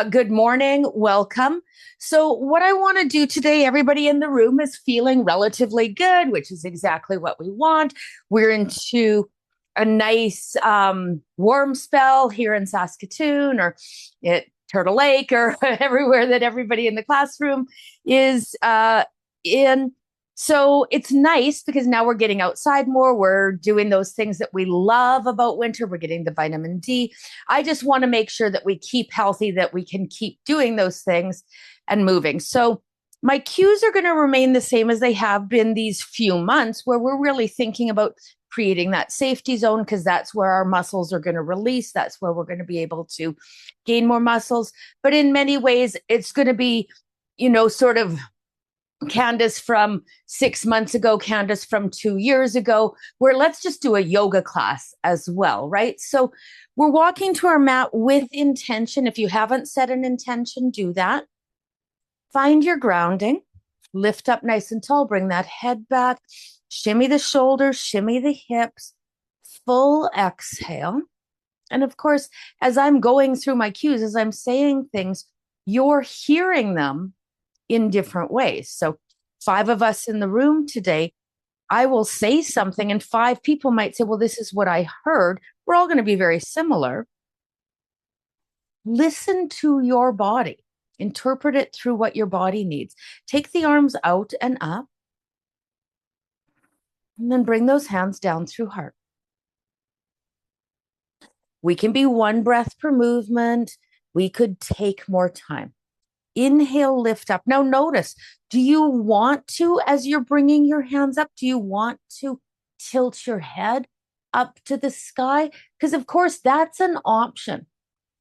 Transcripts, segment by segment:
Good morning. Welcome. So, what I want to do today, everybody in the room is feeling relatively good, which is exactly what we want. We're into a nice warm spell here in Saskatoon or at Turtle Lake or everywhere that everybody in the classroom is in. So it's nice because now we're getting outside more. We're doing those things that we love about winter. We're getting the vitamin D. I just want to make sure that we keep healthy, that we can keep doing those things and moving. So my cues are going to remain the same as they have been these few months, where we're really thinking about creating that safety zone because that's where our muscles are going to release. That's where we're going to be able to gain more muscles. But in many ways, it's going to be, sort of Candace from 6 months ago, Candace from 2 years ago, where let's just do a yoga class as well, right? So we're walking to our mat with intention. If you haven't set an intention, do that. Find your grounding, lift up nice and tall, bring that head back, shimmy the shoulders, shimmy the hips, full exhale. And of course, as I'm going through my cues, as I'm saying things, you're hearing them in different ways. So, 5 of us in the room today, I will say something, and 5 people might say, well, this is what I heard. We're all going to be very similar. Listen to your body, interpret it through what your body needs. Take the arms out and up, and then bring those hands down through heart. We can be one breath per movement. We could take more time. Inhale, lift up. Now notice, do you want to, as you're bringing your hands up, do you want to tilt your head up to the sky? Because of course that's an option.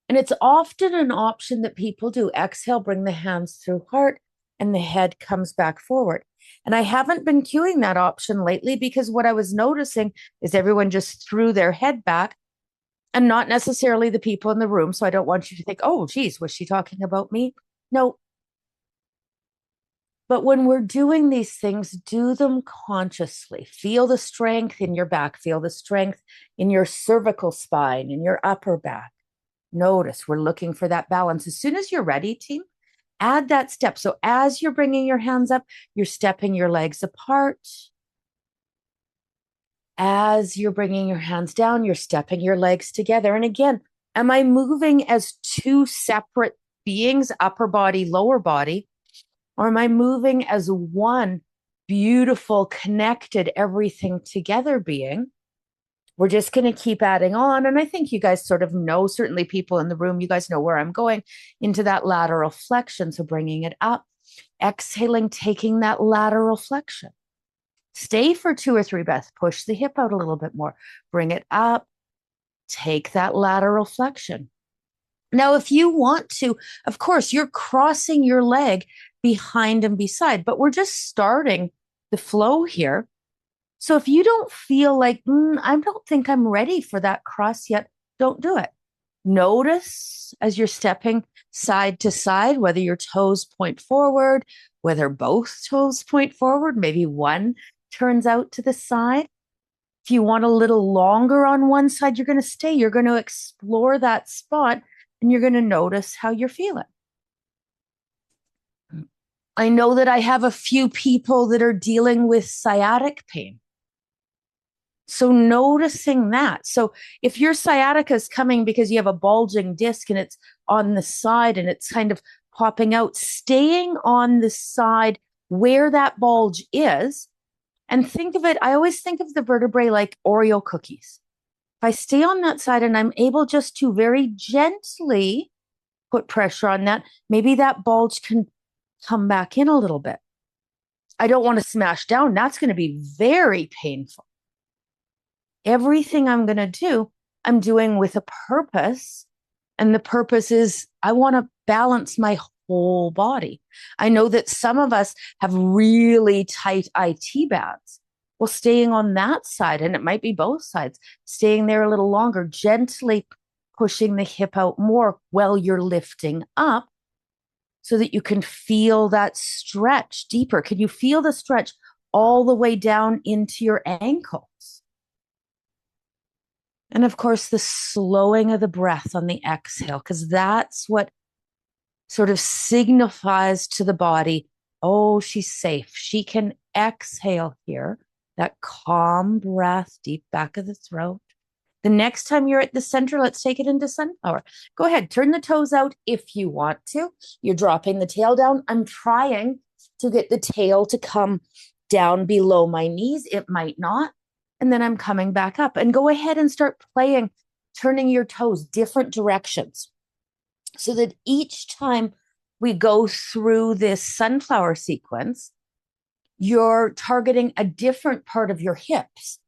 And it's often an option that people do. Exhale, bring the hands through heart, and the head comes back forward. And I haven't been cueing that option lately because what I was noticing is everyone just threw their head back and not necessarily the people in the room. So I don't want you to think, oh, geez, was she talking about me? No. But when we're doing these things, do them consciously. Feel the strength in your back, feel the strength in your cervical spine, in your upper back. Notice we're looking for that balance. As soon as you're ready, team, add that step. So as you're bringing your hands up, you're stepping your legs apart. As you're bringing your hands down, you're stepping your legs together. And again, am I moving as two separate beings, upper body, lower body? Or am I moving as one beautiful, connected, everything together being? We're just going to keep adding on. And I think you guys sort of know, certainly people in the room, you guys know where I'm going into that lateral flexion. So bringing it up, exhaling, taking that lateral flexion. Stay for 2 or 3 breaths. Push the hip out a little bit more. Bring it up. Take that lateral flexion. Now, if you want to, of course, you're crossing your leg behind and beside, but we're just starting the flow here. So if you don't feel like, I don't think I'm ready for that cross yet, don't do it. Notice as you're stepping side to side, whether your toes point forward, whether both toes point forward, maybe one turns out to the side. If you want a little longer on one side, you're going to stay. You're going to explore that spot and you're going to notice how you're feeling. I know that I have a few people that are dealing with sciatic pain. So noticing that. So if your sciatica is coming because you have a bulging disc and it's on the side and it's kind of popping out, staying on the side where that bulge is, and think of it, I always think of the vertebrae like Oreo cookies. If I stay on that side and I'm able just to very gently put pressure on that, maybe that bulge can come back in a little bit. I don't want to smash down. That's going to be very painful. Everything I'm going to do, I'm doing with a purpose. And the purpose is I want to balance my whole body. I know that some of us have really tight IT bands. Well, staying on that side, and it might be both sides, staying there a little longer, gently pushing the hip out more while you're lifting up so that you can feel that stretch deeper. Can you feel the stretch all the way down into your ankles? And of course, the slowing of the breath on the exhale, because that's what sort of signifies to the body, oh, she's safe. She can exhale here, that calm breath deep back of the throat. The next time you're at the center, let's take it into sunflower. Go ahead, turn the toes out if you want to. You're dropping the tail down. I'm trying to get the tail to come down below my knees. It might not. And then I'm coming back up. And go ahead and start playing, turning your toes different directions so that each time we go through this sunflower sequence, you're targeting a different part of your hips.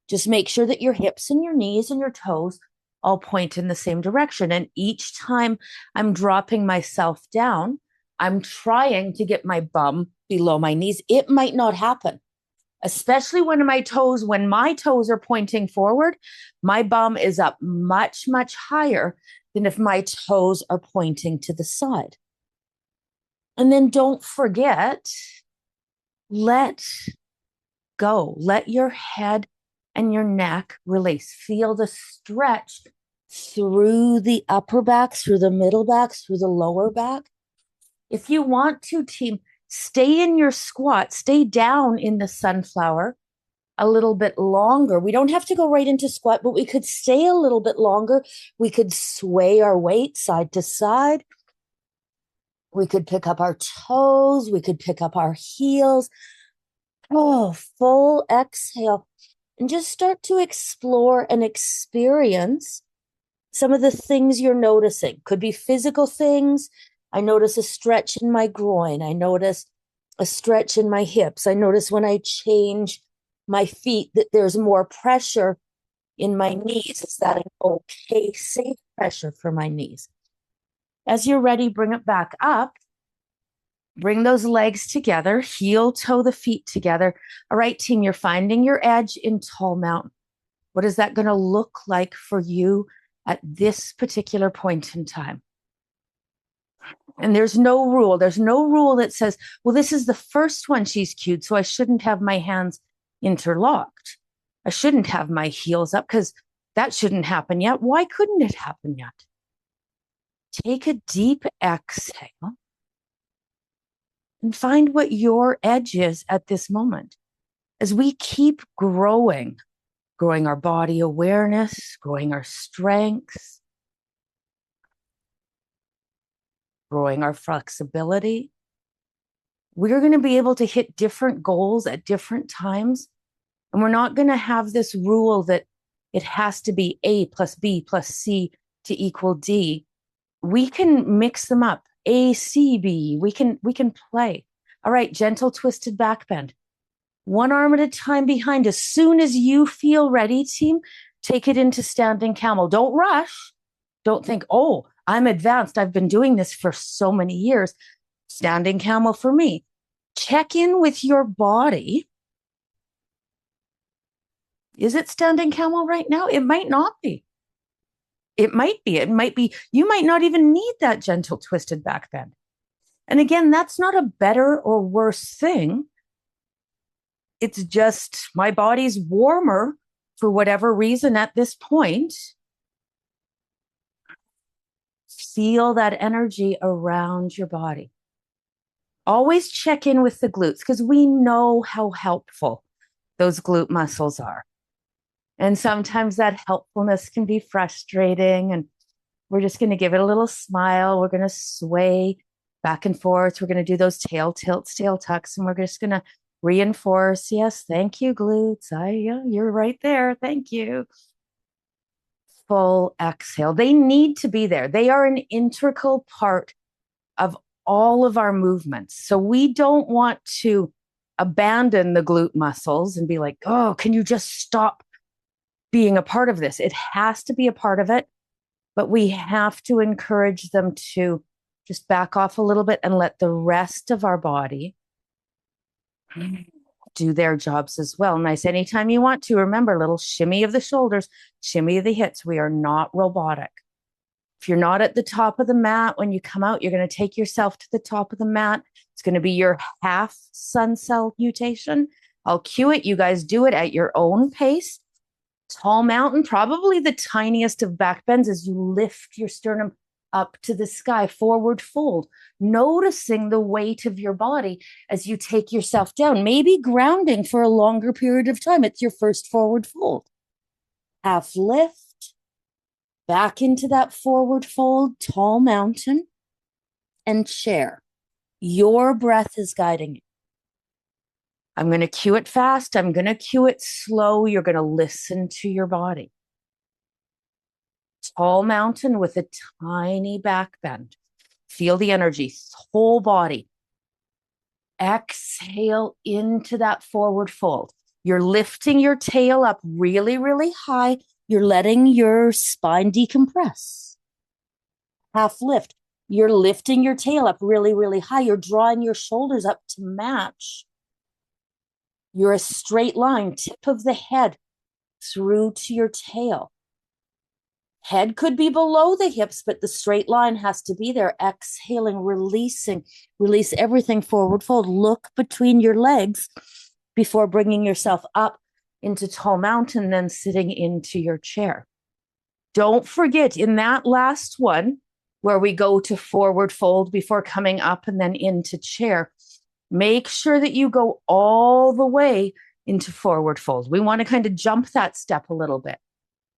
Just make sure that your hips and your knees and your toes all point in the same direction. And each time I'm dropping myself down, I'm trying to get my bum below my knees. It might not happen, especially when my toes are pointing forward, my bum is up much, much higher than if my toes are pointing to the side. And then don't forget, let go. Let your head and your neck release. Feel the stretch through the upper back, through the middle back, through the lower back. If you want to, team, stay in your squat, stay down in the sunflower a little bit longer. We don't have to go right into squat, but we could stay a little bit longer. We could sway our weight side to side. We could pick up our toes. We could pick up our heels. Oh, full exhale. And just start to explore and experience some of the things you're noticing. Could be physical things. I notice a stretch in my groin. I notice a stretch in my hips. I notice when I change my feet that there's more pressure in my knees. Is that an okay, safe pressure for my knees? As you're ready, bring it back up. Bring those legs together, heel toe the feet together. All right, team, you're finding your edge in tall mountain. What is that going to look like for you at this particular point in time? And there's no rule. There's no rule that says, well, this is the first one she's cued, so I shouldn't have my hands interlocked. I shouldn't have my heels up because that shouldn't happen yet. Why couldn't it happen yet? Take a deep exhale and find what your edge is at this moment. As we keep growing our body awareness, growing our strength, growing our flexibility, we're going to be able to hit different goals at different times. And we're not going to have this rule that it has to be A plus B plus C to equal D. We can mix them up. A, C, B. We can play. All right, gentle twisted back bend. One arm at a time behind. As soon as you feel ready, team, take it into standing camel. Don't rush. Don't think, oh, I'm advanced. I've been doing this for so many years. Standing camel for me. Check in with your body. Is it standing camel right now? It might not be. It might be. It might be. You might not even need that gentle twisted back bend. And again, that's not a better or worse thing. It's just my body's warmer for whatever reason at this point. Feel that energy around your body. Always check in with the glutes because we know how helpful those glute muscles are. And sometimes that helpfulness can be frustrating, and we're just going to give it a little smile. We're going to sway back and forth. We're going to do those tail tilts, tail tucks, and we're just going to reinforce. Yes, thank you, glutes. You're right there. Thank you. Full exhale. They need to be there. They are an integral part of all of our movements. So we don't want to abandon the glute muscles and be like, oh, can you just stop being a part of this? It has to be a part of it, but we have to encourage them to just back off a little bit and let the rest of our body do their jobs as well. Nice. Anytime you want to, remember, little shimmy of the shoulders, shimmy of the hips. We are not robotic. If you're not at the top of the mat, when you come out, you're going to take yourself to the top of the mat. It's going to be your half sun salutation. I'll cue it. You guys do it at your own pace. Tall mountain, probably the tiniest of back bends as you lift your sternum up to the sky, forward fold, noticing the weight of your body as you take yourself down, maybe grounding for a longer period of time. It's your first forward fold. Half lift, back into that forward fold, tall mountain, and chair. Your breath is guiding you. I'm going to cue it fast. I'm going to cue it slow. You're going to listen to your body. Tall mountain with a tiny back bend. Feel the energy, whole body. Exhale into that forward fold. You're lifting your tail up really, really high. You're letting your spine decompress. Half lift. You're lifting your tail up really, really high. You're drawing your shoulders up to match. You're a straight line, tip of the head through to your tail. Head could be below the hips, but the straight line has to be there. Exhaling, releasing, release everything, forward fold. Look between your legs before bringing yourself up into tall mountain, then sitting into your chair. Don't forget, in that last one, where we go to forward fold before coming up and then into chair, make sure that you go all the way into forward fold. We want to kind of jump that step a little bit.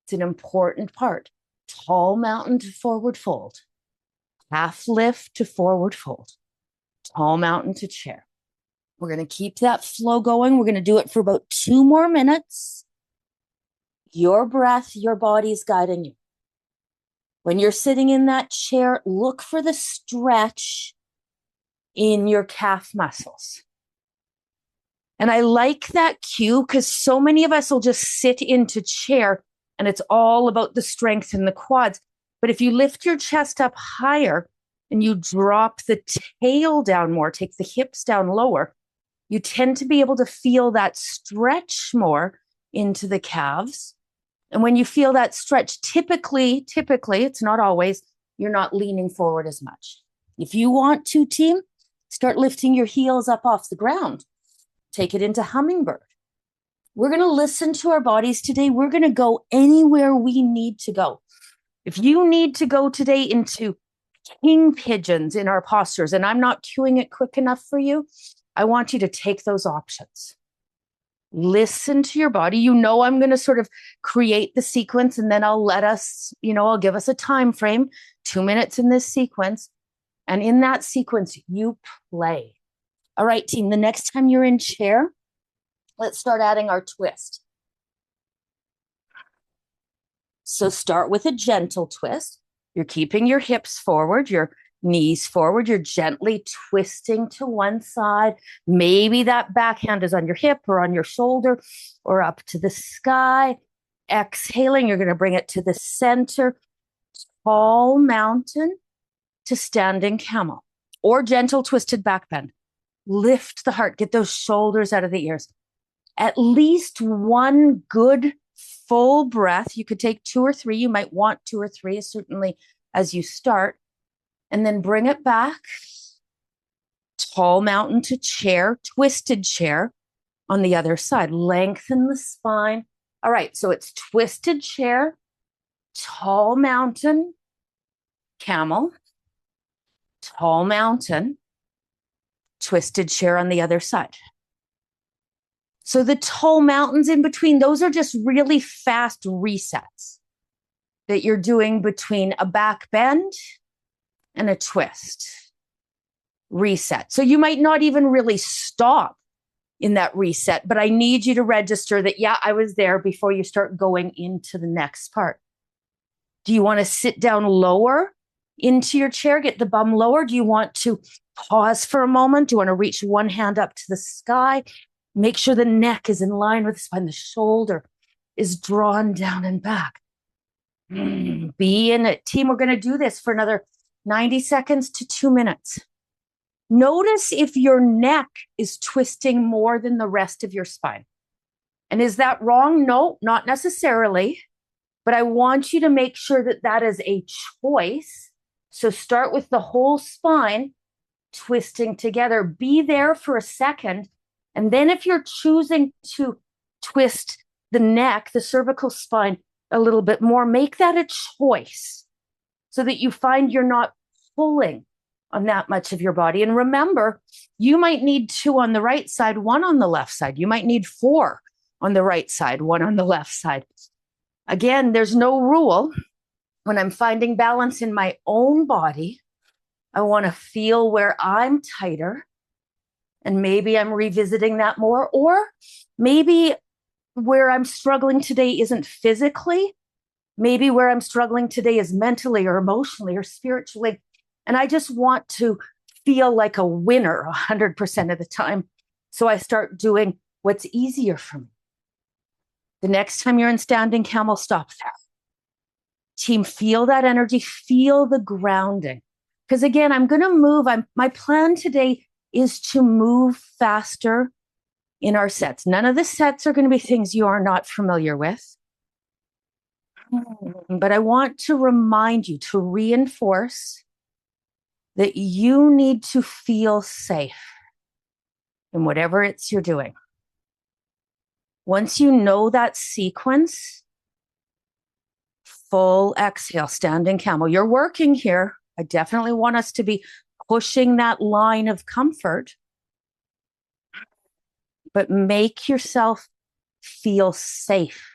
It's an important part. Tall mountain to forward fold. Half lift to forward fold. Tall mountain to chair. We're going to keep that flow going. We're going to do it for about 2 more minutes. Your breath, your body's guiding you. When you're sitting in that chair, look for the stretch in your calf muscles. And I like that cue because so many of us will just sit into chair and it's all about the strength in the quads. But if you lift your chest up higher and you drop the tail down more, take the hips down lower, you tend to be able to feel that stretch more into the calves. And when you feel that stretch, typically, it's not always, you're not leaning forward as much. If you want to, team, start lifting your heels up off the ground. Take it into hummingbird. We're going to listen to our bodies today. We're going to go anywhere we need to go. If you need to go today into king pigeons in our postures, and I'm not cueing it quick enough for you, I want you to take those options. Listen to your body. You know, I'm going to sort of create the sequence and then I'll let us, I'll give us a time frame, 2 minutes in this sequence. And in that sequence, you play. All right, team, the next time you're in chair, let's start adding our twist. So start with a gentle twist. You're keeping your hips forward, your knees forward. You're gently twisting to one side. Maybe that backhand is on your hip or on your shoulder or up to the sky. Exhaling, you're going to bring it to the center. Tall mountain to standing camel or gentle twisted back bend. Lift the heart. Get those shoulders out of the ears. At least one good full breath. You could take 2 or 3. You might want 2 or 3, certainly as you start. And then bring it back. Tall mountain to chair, twisted chair on the other side. Lengthen the spine. All right, so it's twisted chair, tall mountain, camel, tall mountain, twisted chair on the other side. So the tall mountains in between, those are just really fast resets that you're doing between a back bend and a twist. Reset. So you might not even really stop in that reset, but I need you to register that, yeah, I was there before you start going into the next part. Do you want to sit down lower into your chair, get the bum lower? Do you want to pause for a moment? Do you want to reach one hand up to the sky? Make sure the neck is in line with the spine. The shoulder is drawn down and back. Be in it. Team, we're going to do this for another 90 seconds to 2 minutes. Notice if your neck is twisting more than the rest of your spine. And is that wrong? No, not necessarily. But I want you to make sure that that is a choice. So start with the whole spine twisting together. Be there for a second. And then if you're choosing to twist the neck, the cervical spine a little bit more, make that a choice. so that you find you're not pulling on that much of your body. And remember, you might need 2 on the right side, 1 on the left side. You might need 4 on the right side, 1 on the left side. Again, there's no rule. When I'm finding balance in my own body, I want to feel where I'm tighter. And maybe I'm revisiting that more. Or maybe where I'm struggling today isn't physically. Maybe where I'm struggling today is mentally or emotionally or spiritually. And I just want to feel like a winner 100% of the time. So I start doing what's easier for me. The next time you're in standing camel, stop there. Team, feel that energy, feel the grounding. Because again, I'm going to move. My plan today is to move faster in our sets. None of the sets are going to be things you are not familiar with. But I want to remind you, to reinforce that you need to feel safe in whatever it's you're doing. Once you know that sequence, full exhale, standing camel. You're working here. I definitely want us to be pushing that line of comfort, but make yourself feel safe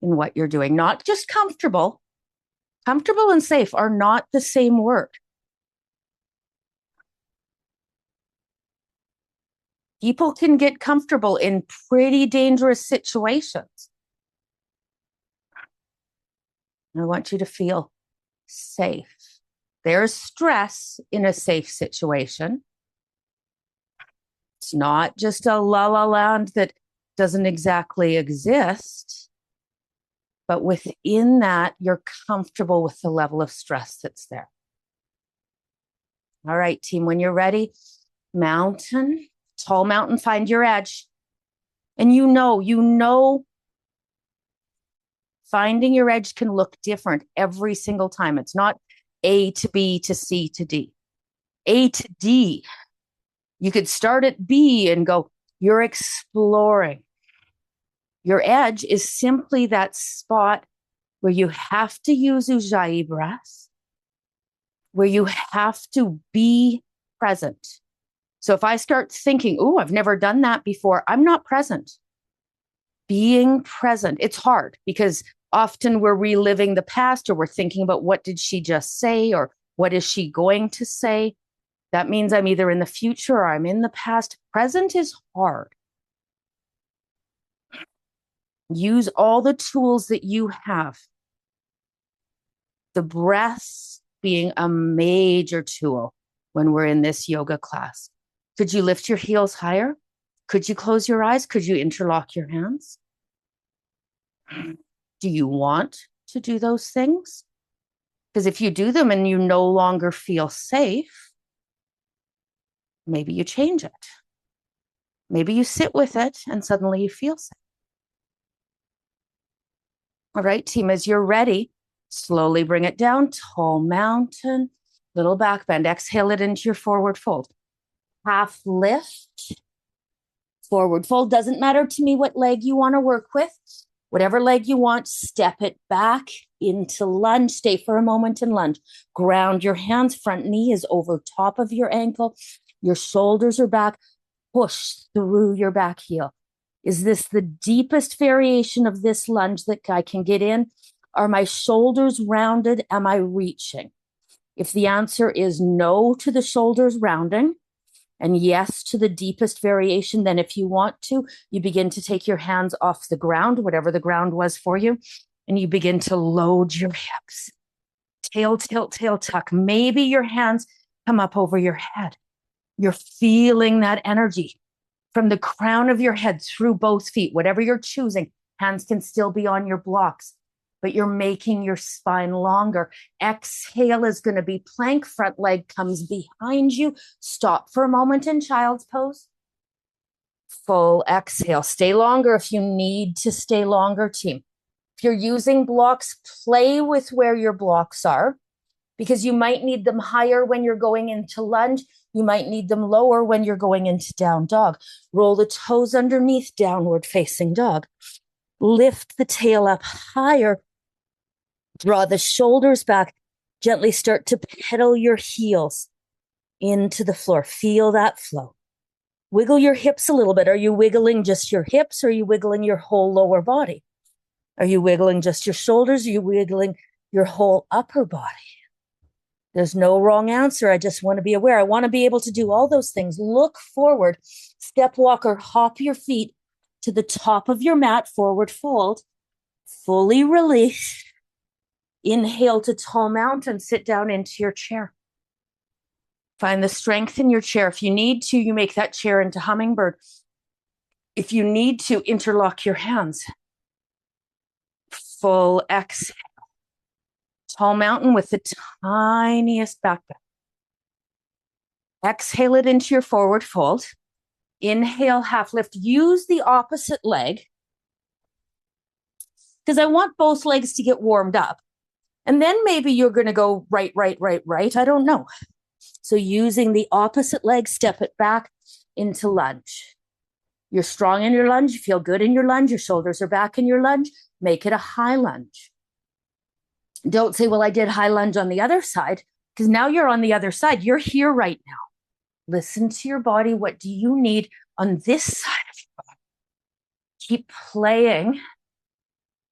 in what you're doing, not just comfortable. Comfortable and safe are not the same word. People can get comfortable in pretty dangerous situations. I want you to feel safe. There's stress in a safe situation. It's not just a la la land that doesn't exactly exist, but within that, you're comfortable with the level of stress that's there. All right, team, when you're ready, mountain, tall mountain, find your edge. And you know, finding your edge can look different every single time. It's not A to B to C to D. A to D. You could start at B and go, you're exploring. Your edge is simply that spot where you have to use Ujjayi breath, where you have to be present. So if I start thinking, oh, I've never done that before, I'm not present. Being present, it's hard because often we're reliving the past, or we're thinking about what did she just say, or what is she going to say? That means I'm either in the future or I'm in the past. Present is hard. Use all the tools that you have. The breath being a major tool when we're in this yoga class. Could you lift your heels higher? Could you close your eyes? Could you interlock your hands? Do you want to do those things? Because if you do them and you no longer feel safe, maybe you change it. Maybe you sit with it and suddenly you feel safe. All right, team, as you're ready, slowly bring it down. Tall mountain, little back bend. Exhale it into your forward fold. Half lift, forward fold. Doesn't matter to me what leg you want to work with. Whatever leg you want, step it back into lunge. Stay for a moment in lunge. Ground your hands. Front knee is over top of your ankle. Your shoulders are back. Push through your back heel. Is this the deepest variation of this lunge that I can get in? Are my shoulders rounded? Am I reaching? If the answer is no to the shoulders rounding and yes to the deepest variation, then if you want to, you begin to take your hands off the ground, whatever the ground was for you, and you begin to load your hips. Tail, tilt, tail, tuck. Maybe your hands come up over your head. You're feeling that energy from the crown of your head through both feet, whatever you're choosing. Hands can still be on your blocks, but you're making your spine longer. Exhale is going to be plank. Front leg comes behind you. Stop for a moment in child's pose. Full exhale. Stay longer if you need to stay longer, team. If you're using blocks, play with where your blocks are, because you might need them higher when you're going into lunge. You might need them lower when you're going into down dog. Roll the toes underneath, downward facing dog. Lift the tail up higher. Draw the shoulders back. Gently start to pedal your heels into the floor. Feel that flow. Wiggle your hips a little bit. Are you wiggling just your hips, or are you wiggling your whole lower body? Are you wiggling just your shoulders? Are you wiggling your whole upper body? There's no wrong answer. I just want to be aware. I want to be able to do all those things. Look forward, step walk or hop your feet to the top of your mat, forward fold, fully release. Inhale to tall mountain, sit down into your chair. Find the strength in your chair. If you need to, you make that chair into hummingbird. If you need to, interlock your hands. Full exhale. Tall mountain with the tiniest back bend. Exhale it into your forward fold. Inhale, half lift. Use the opposite leg, because I want both legs to get warmed up. And then maybe you're going to go right, right, right, right. I don't know. So using the opposite leg, step it back into lunge. You're strong in your lunge. You feel good in your lunge. Your shoulders are back in your lunge. Make it a high lunge. Don't say, well, I did high lunge on the other side, because now you're on the other side. You're here right now. Listen to your body. What do you need on this side of your body? Keep playing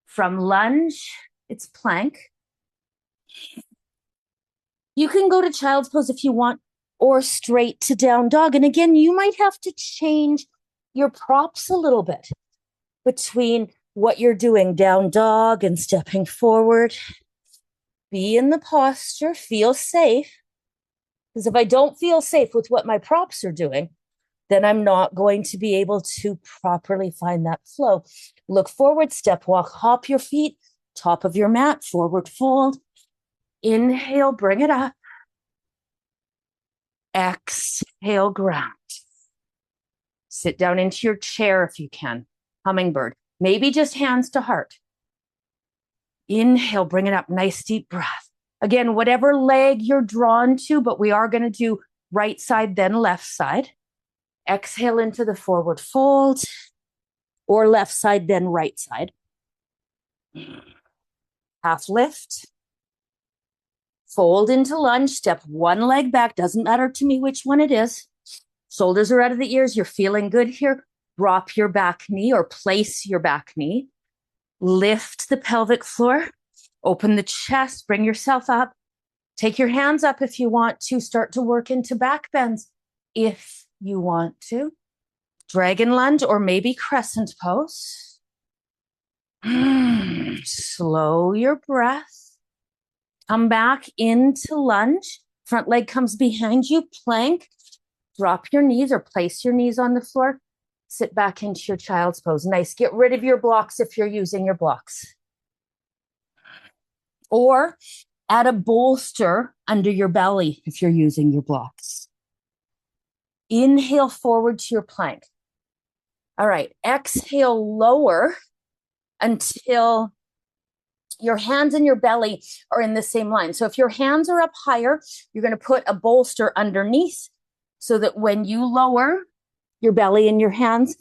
from lunge. It's plank. You can go to child's pose if you want, or straight to down dog. And again, you might have to change your props a little bit between what you're doing, down dog and stepping forward. Be in the posture, feel safe. Because if I don't feel safe with what my props are doing, then I'm not going to be able to properly find that flow. Look forward, step, walk, hop your feet, top of your mat, forward fold. Inhale, bring it up. Exhale, ground. Sit down into your chair if you can. Hummingbird. Maybe just hands to heart. Inhale, bring it up. Nice deep breath. Again, whatever leg you're drawn to, but we are going to do right side, then left side. Exhale into the forward fold, or left side, then right side. Half lift. Fold into lunge, step one leg back. Doesn't matter to me which one it is. Shoulders are out of the ears. You're feeling good here. Drop your back knee or place your back knee. Lift the pelvic floor. Open the chest. Bring yourself up. Take your hands up if you want to. Start to work into back bends if you want to. Dragon lunge or maybe crescent pose. Slow your breath. Come back into lunge. Front leg comes behind you. Plank. Drop your knees or place your knees on the floor. Sit back into your child's pose. Nice. Get rid of your blocks if you're using your blocks. Or add a bolster under your belly if you're using your blocks. Inhale forward to your plank. All right. Exhale lower until your hands and your belly are in the same line. So if your hands are up higher, you're going to put a bolster underneath so that when you lower, your belly and your hands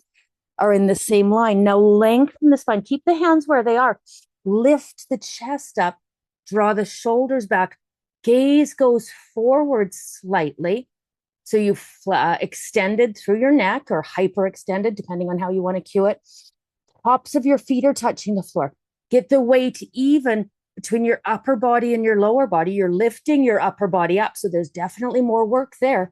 are in the same line. Now lengthen the spine. Keep the hands where they are. Lift the chest up. Draw the shoulders back. Gaze goes forward slightly. So you've extended through your neck or hyperextended, depending on how you want to cue it. Tops of your feet are touching the floor. Get the weight even between your upper body and your lower body. You're lifting your upper body up. So there's definitely more work there.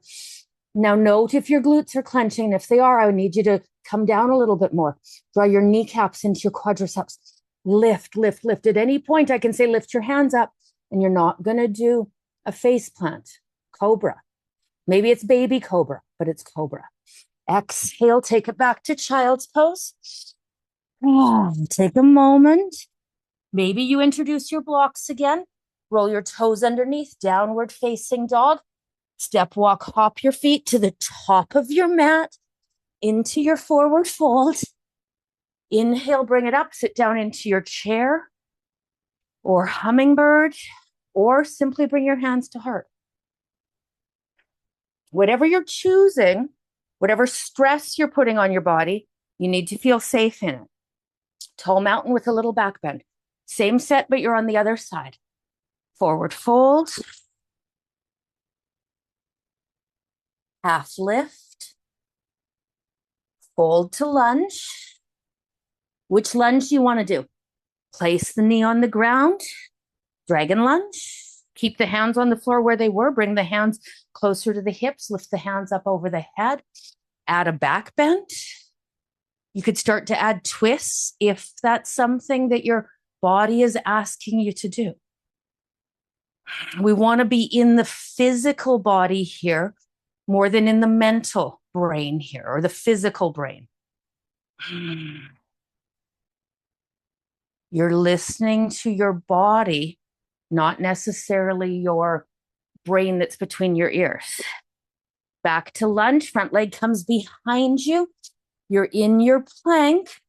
Now note if your glutes are clenching. And if they are, I would need you to come down a little bit more. Draw your kneecaps into your quadriceps. Lift, lift, lift. At any point, I can say lift your hands up. And you're not going to do a face plant. Cobra. Maybe it's baby cobra, but it's cobra. Exhale, take it back to child's pose. Take a moment. Maybe you introduce your blocks again. Roll your toes underneath, downward facing dog. Step, walk, hop your feet to the top of your mat, into your forward fold. Inhale, bring it up, sit down into your chair or hummingbird, or simply bring your hands to heart. Whatever you're choosing, whatever stress you're putting on your body, you need to feel safe in it. Tall mountain with a little back bend. Same set, but you're on the other side. Forward fold, half lift, fold to lunge. Which lunge do you want to do? Place the knee on the ground, dragon lunge. Keep the hands on the floor where they were. Bring the hands closer to the hips. Lift the hands up over the head. Add a back bend. You could start to add twists if that's something that your body is asking you to do. We want to be in the physical body here more than in the mental brain here, or the physical brain. You're listening to your body, not necessarily your brain that's between your ears. Back to lunge, front leg comes behind you. You're in your plank.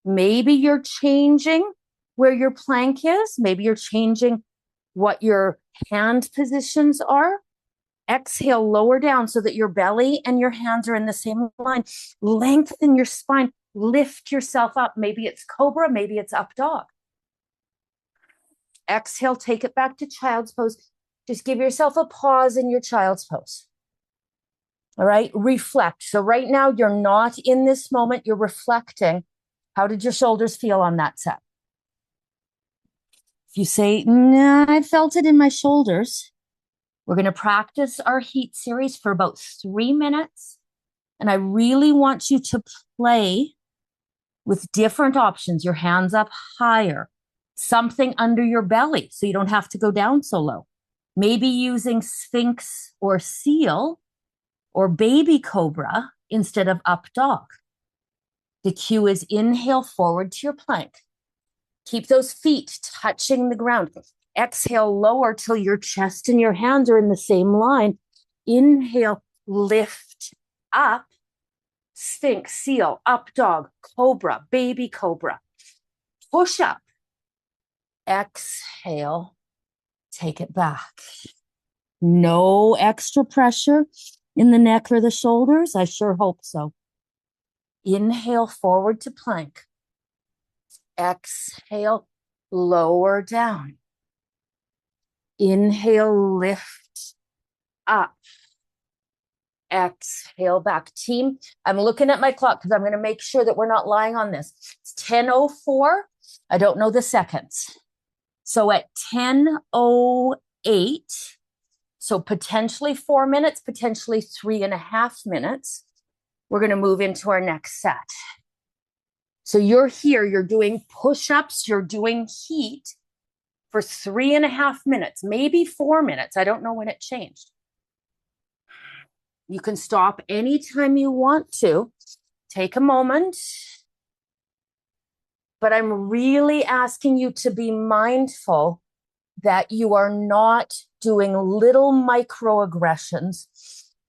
Maybe you're changing where your plank is. Maybe you're changing what your hand positions are. Exhale, lower down so that your belly and your hands are in the same line. Lengthen your spine. Lift yourself up. Maybe it's cobra, maybe it's up dog. Exhale, take it back to child's pose. Just give yourself a pause in your child's pose. All right, reflect. So right now you're not in this moment, you're reflecting. How did your shoulders feel on that set? If you say, nah, I felt it in my shoulders, we're going to practice our heat series for about 3 minutes. And I really want you to play with different options. Your hands up higher, something under your belly so you don't have to go down so low. Maybe using Sphinx or Seal or Baby Cobra instead of Up Dog. The cue is inhale forward to your plank. Keep those feet touching the ground. Exhale, lower till your chest and your hands are in the same line. Inhale, lift up. Sphinx, Seal, Up Dog, Cobra, Baby Cobra. Push up. Exhale, take it back. No extra pressure in the neck or the shoulders. I sure hope so. Inhale forward to plank. Exhale, lower down. Inhale, lift up. Exhale back. Team, I'm looking at my clock because I'm going to make sure that we're not lying on this. It's 10:04. I don't know the seconds. So at 10:08, so potentially 4 minutes, potentially 3.5 minutes, we're going to move into our next set. So you're here, you're doing push-ups, you're doing heat for 3.5 minutes, maybe 4 minutes. I don't know when it changed. You can stop anytime you want to. Take a moment. But I'm really asking you to be mindful that you are not doing little microaggressions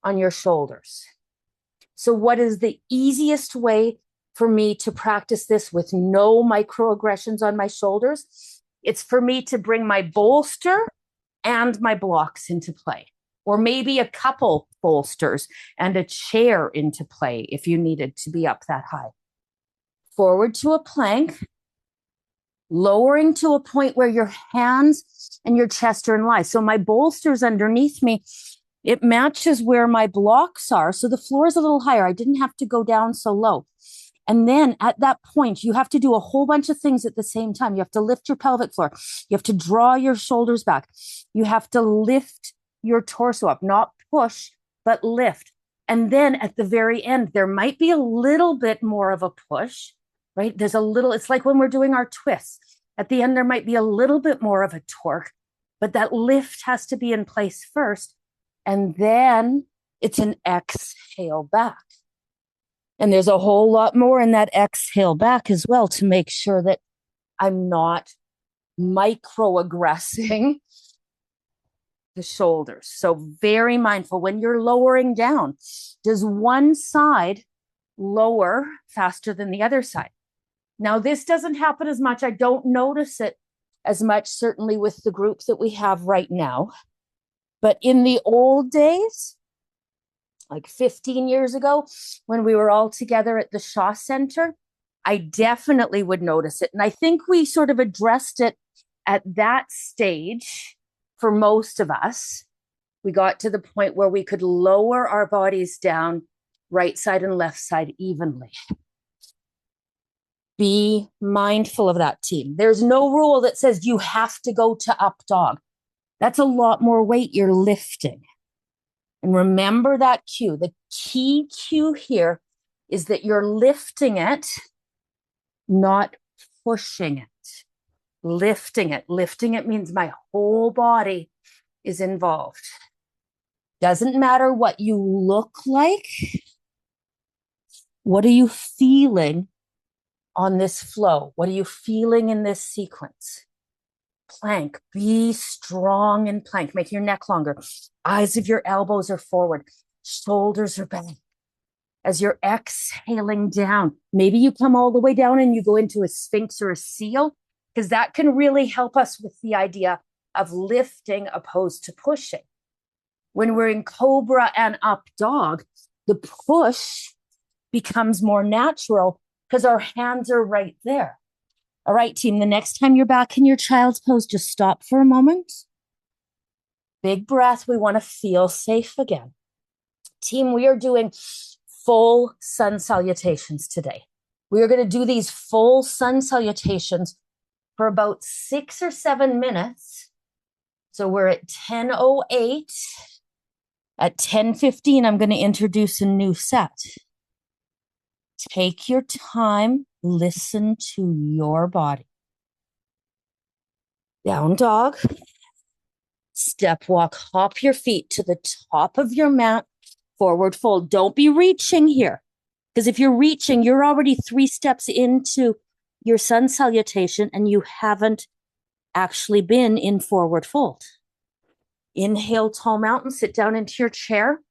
on your shoulders. So what is the easiest way for me to practice this with no microaggressions on my shoulders? It's for me to bring my bolster and my blocks into play, or maybe a couple bolsters and a chair into play if you needed to be up that high. Forward to a plank, lowering to a point where your hands and your chest are in line. So my bolster's underneath me. It matches where my blocks are. So the floor is a little higher. I didn't have to go down so low. And then at that point, you have to do a whole bunch of things at the same time. You have to lift your pelvic floor. You have to draw your shoulders back. You have to lift your torso up, not push, but lift. And then at the very end, there might be a little bit more of a push, right? There's a little, it's like when we're doing our twists. At the end, there might be a little bit more of a torque, but that lift has to be in place first. And then it's an exhale back. And there's a whole lot more in that exhale back as well to make sure that I'm not microaggressing the shoulders. So very mindful when you're lowering down. Does one side lower faster than the other side? Now, this doesn't happen as much. I don't notice it as much, certainly with the group that we have right now. But in the old days, like 15 years ago, when we were all together at the Shaw Center, I definitely would notice it. And I think we sort of addressed it At that stage, for most of us, we got to the point where we could lower our bodies down right side and left side evenly. Be mindful of that, team. There's no rule that says you have to go to up dog. That's a lot more weight you're lifting. And remember that cue. The key cue here is that you're lifting it, not pushing it. Lifting it. Lifting it means my whole body is involved. Doesn't matter what you look like. What are you feeling on this flow? What are you feeling in this sequence? Plank. Be strong in plank. Make your neck longer. Eyes of your elbows are forward. Shoulders are back. As you're exhaling down, maybe you come all the way down and you go into a sphinx or a seal, because that can really help us with the idea of lifting opposed to pushing. When we're in cobra and up dog, the push becomes more natural because our hands are right there. All right, team, the next time you're back in your child's pose, just stop for a moment. Big breath. We want to feel safe again. Team, we are doing full sun salutations today. We are going to do these full sun salutations for about 6 or 7 minutes. So we're at 10:08. At 10:15, I'm going to introduce a new set. Take your time. Listen to your body. Down dog. Step walk. Hop your feet to the top of your mat. Forward fold. Don't be reaching here. Because if you're reaching, you're already 3 steps into your sun salutation and you haven't actually been in forward fold. Inhale, tall mountain. Sit down into your chair.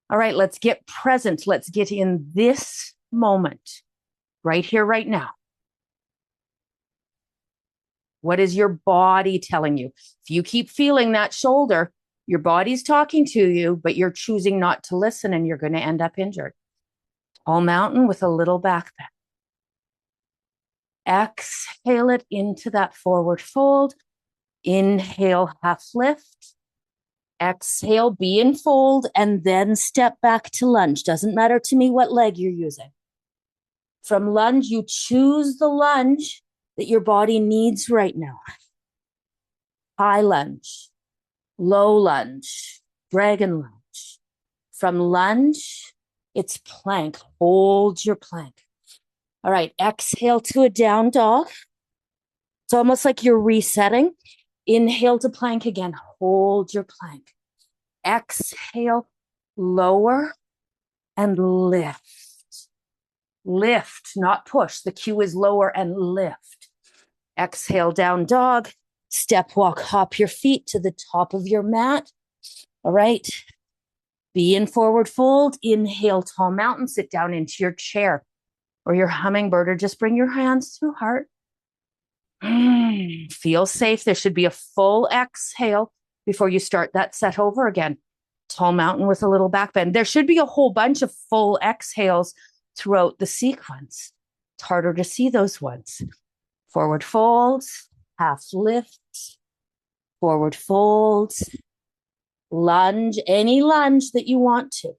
All right, let's get present. Let's get in this moment. Right here, right now. What is your body telling you? If you keep feeling that shoulder, your body's talking to you, but you're choosing not to listen and you're going to end up injured. Tall mountain with a little back bend. Exhale it into that forward fold. Inhale, half lift. Exhale, be in fold, and then step back to lunge. Doesn't matter to me what leg you're using. From lunge, you choose the lunge that your body needs right now. High lunge, low lunge, dragon lunge. From lunge, it's plank. Hold your plank. All right, exhale to a down dog. It's almost like you're resetting. Inhale to plank again. Hold your plank. Exhale, lower, and lift. Lift, not push. The cue is lower and lift. Exhale, down dog. Step walk, hop your feet to the top of your mat. All right. Be in forward fold. Inhale, tall mountain. Sit down into your chair or your hummingbird, or just bring your hands to heart. Feel safe. There should be a full exhale before you start that set over again. Tall mountain with a little back bend. There should be a whole bunch of full exhales throughout the sequence. It's harder to see those ones. Forward folds, half lifts, forward folds, lunge, any lunge that you want to.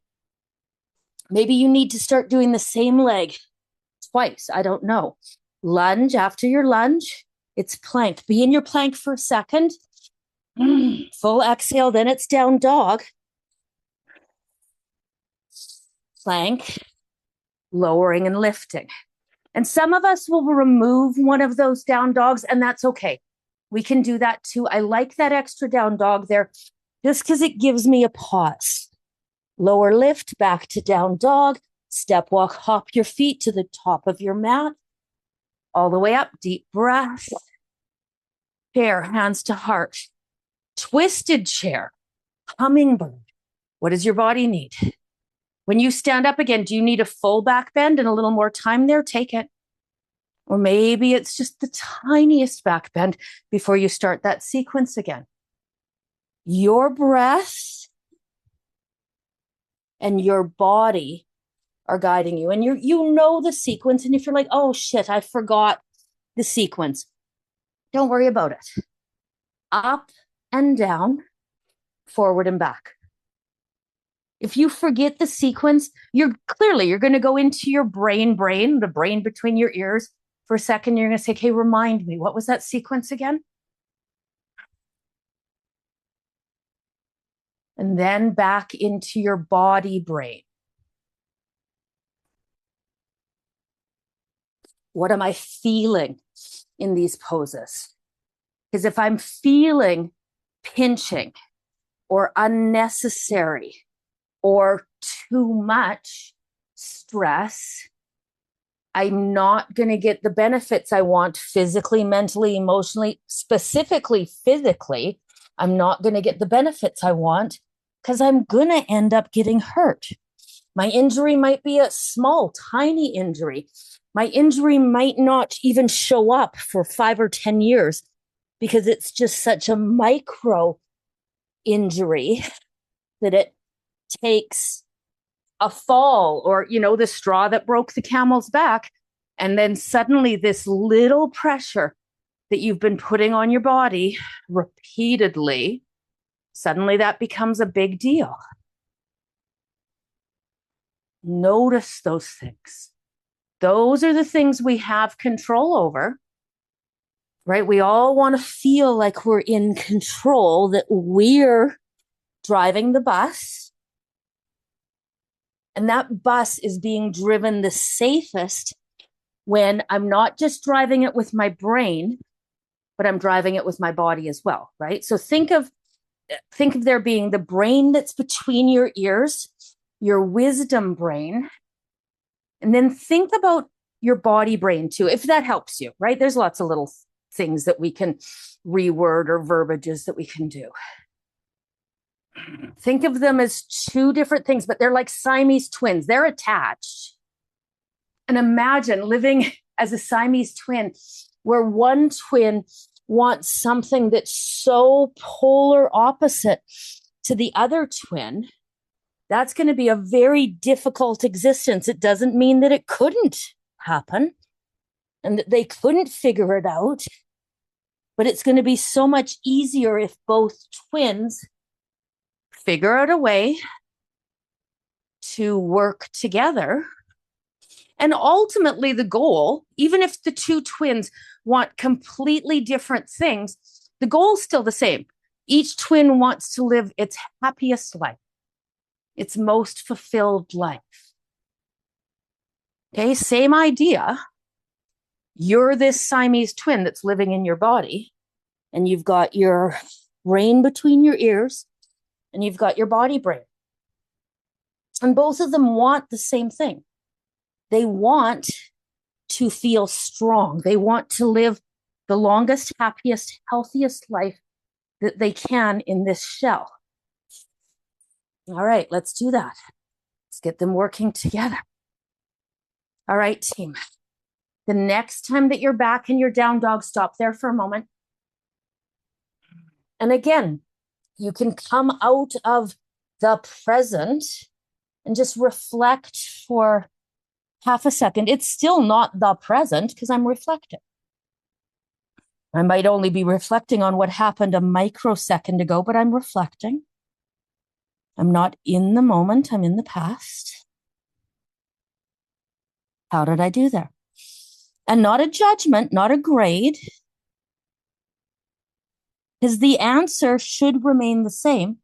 Maybe you need to start doing the same leg twice. I don't know. Lunge. After your lunge, it's plank. Be in your plank for a second. Full exhale. Then it's down dog. Plank, lowering and lifting. And some of us will remove one of those down dogs, and that's okay. We can do that too. I like that extra down dog there just because it gives me a pause. Lower lift, back to down dog. Step walk, hop your feet to the top of your mat. All the way up, deep breath. Chair, hands to heart. Twisted chair, hummingbird. What does your body need? When you stand up again, do you need a full back bend and a little more time there? Take it. Or maybe it's just the tiniest back bend before you start that sequence again. Your breath and your body are guiding you. And you know the sequence. And if you're like, oh shit, I forgot the sequence. Don't worry about it. Up and down, forward and back. If you forget the sequence, you're going to go into your brain, the brain between your ears for a second. You're going to say, okay, remind me, what was that sequence again? And then back into your body brain. What am I feeling in these poses? Because if I'm feeling pinching or unnecessary or too much stress, I'm not going to get the benefits I want physically, mentally, emotionally, specifically physically. I'm not going to get the benefits I want because I'm going to end up getting hurt. My injury might be a small, tiny injury. My injury might not even show up for 5 or 10 years because it's just such a micro injury that it takes a fall or, the straw that broke the camel's back. And then suddenly this little pressure that you've been putting on your body repeatedly, suddenly that becomes a big deal. Notice those things. Those are the things we have control over, right? We all want to feel like we're in control, that we're driving the bus. And that bus is being driven the safest when I'm not just driving it with my brain, but I'm driving it with my body as well, right? So think of there being the brain that's between your ears, your wisdom brain, and then think about your body brain too, if that helps you, right? There's lots of little things that we can reword or verbiages that we can do. Think of them as two different things, but they're like Siamese twins. They're attached. And imagine living as a Siamese twin where one twin wants something that's so polar opposite to the other twin. That's going to be a very difficult existence. It doesn't mean that it couldn't happen and that they couldn't figure it out, but it's going to be so much easier if both twins figure out a way to work together. And ultimately, the goal, even if the two twins want completely different things, the goal is still the same. Each twin wants to live its happiest life, its most fulfilled life. Okay, same idea. You're this Siamese twin that's living in your body, and you've got your brain between your ears, and you've got your body brain. And both of them want the same thing. They want to feel strong. They want to live the longest, happiest, healthiest life that they can in this shell. All right, let's do that. Let's get them working together. All right, team. The next time that you're back in your down dog, stop there for a moment. And again, you can come out of the present and just reflect for half a second. It's still not the present because I'm reflecting. I might only be reflecting on what happened a microsecond ago, but I'm reflecting. I'm not in the moment. I'm in the past. How did I do there? And not a judgment, not a grade, because the answer should remain the same.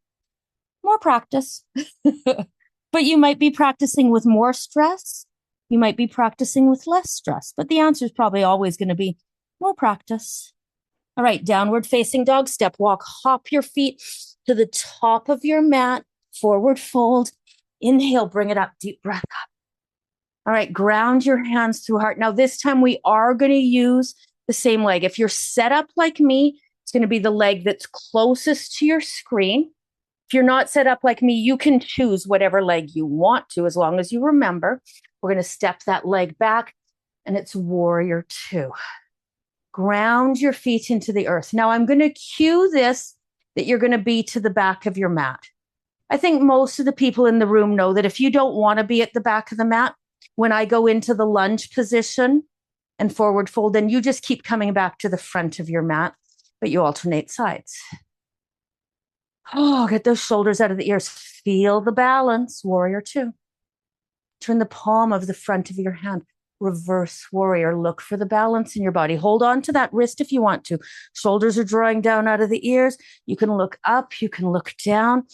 More practice. But you might be practicing with more stress. You might be practicing with less stress, but the answer is probably always going to be more practice. All right, downward facing dog, step walk, hop your feet to the top of your mat, forward fold, inhale, bring it up, deep breath up. All right, ground your hands through heart. Now this time we are going to use the same leg. If you're set up like me, it's going to be the leg that's closest to your screen. If you're not set up like me, you can choose whatever leg you want to, as long as you remember. We're going to step that leg back, and it's warrior two. Ground your feet into the earth. Now I'm going to cue this, that you're going to be to the back of your mat. I think most of the people in the room know that if you don't want to be at the back of the mat, when I go into the lunge position and forward fold. And you just keep coming back to the front of your mat, but you alternate sides. Oh, get those shoulders out of the ears. Feel the balance, warrior two. Turn the palm of the front of your hand. Reverse warrior. Look for the balance in your body. Hold on to that wrist if you want to. Shoulders are drawing down out of the ears. You can look up. You can look down.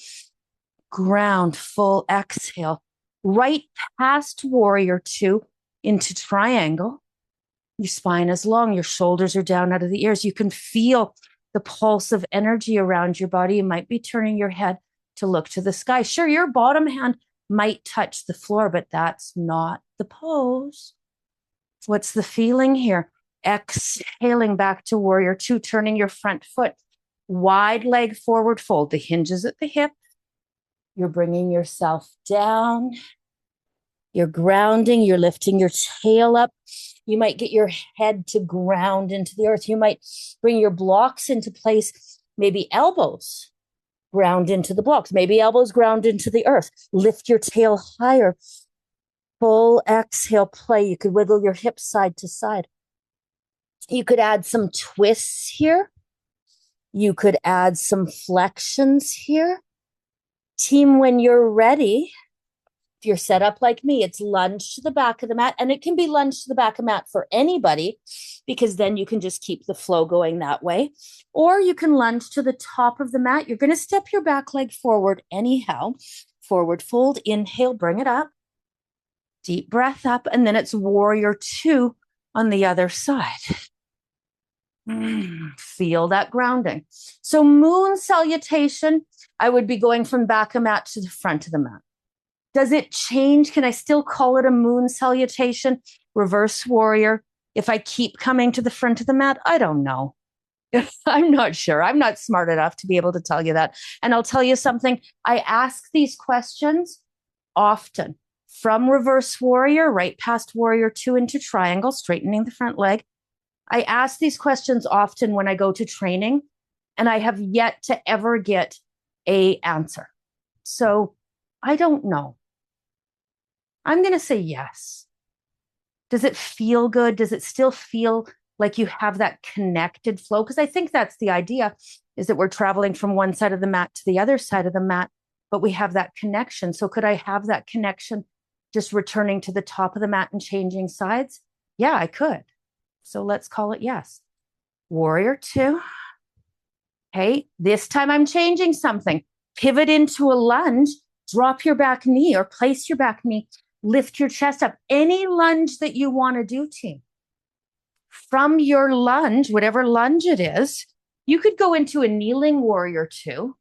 Ground, full exhale. Right past warrior two into triangle. Your spine is long. Your shoulders are down out of the ears. You can feel the pulse of energy around your body. You might be turning your head to look to the sky. Sure, your bottom hand might touch the floor, but that's not the pose. What's the feeling here? Exhaling back to warrior two, turning your front foot. Wide leg forward fold. The hinges at the hip. You're bringing yourself down. You're grounding. You're lifting your tail up. You might get your head to ground into the earth. You might bring your blocks into place. Maybe elbows ground into the blocks. Maybe elbows ground into the earth. Lift your tail higher. Full exhale, play. You could wiggle your hips side to side. You could add some twists here. You could add some flexions here. Team, when you're ready, if you're set up like me, it's lunge to the back of the mat, and it can be lunge to the back of the mat for anybody, because then you can just keep the flow going that way. Or you can lunge to the top of the mat. You're going to step your back leg forward anyhow. Forward fold, inhale, bring it up. Deep breath up, and then it's warrior two on the other side. Feel that grounding. So moon salutation, I would be going from back of mat to the front of the mat. Does it change? Can I still call it a moon salutation? Reverse warrior. If I keep coming to the front of the mat, I don't know. I'm not sure. I'm not smart enough to be able to tell you that. And I'll tell you something. I ask these questions often. From reverse warrior, right past warrior two into triangle, straightening the front leg. I ask these questions often when I go to training, and I have yet to ever get an answer. So I don't know. I'm going to say yes. Does it feel good? Does it still feel like you have that connected flow? Because I think that's the idea, is that we're traveling from one side of the mat to the other side of the mat, but we have that connection. So could I have that connection just returning to the top of the mat and changing sides? Yeah, I could. So let's call it yes. Warrior two. Okay, this time I'm changing something. Pivot into a lunge, drop your back knee or place your back knee, lift your chest up. Any lunge that you want to do, team. From your lunge, whatever lunge it is, you could go into a kneeling warrior two,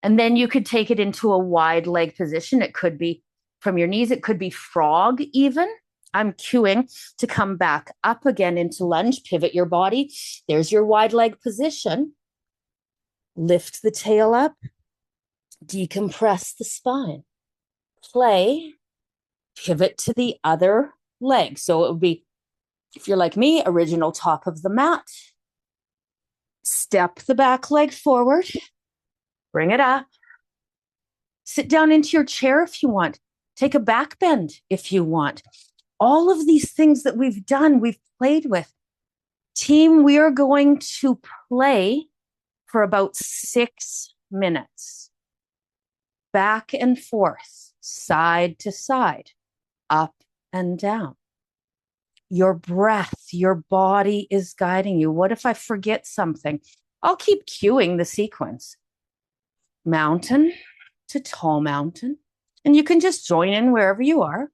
and then you could take it into a wide leg position. It could be from your knees. It could be frog even. I'm cueing to come back up again into lunge, pivot your body. There's your wide leg position. Lift the tail up, decompress the spine. Play, pivot to the other leg. So it would be, if you're like me, original top of the mat. Step the back leg forward, bring it up. Sit down into your chair if you want. Take a back bend if you want. All of these things that we've done, we've played with. Team, we are going to play for about 6 minutes. Back and forth, side to side, up and down. Your breath, your body is guiding you. What if I forget something? I'll keep cueing the sequence. Mountain to tall mountain. And you can just join in wherever you are.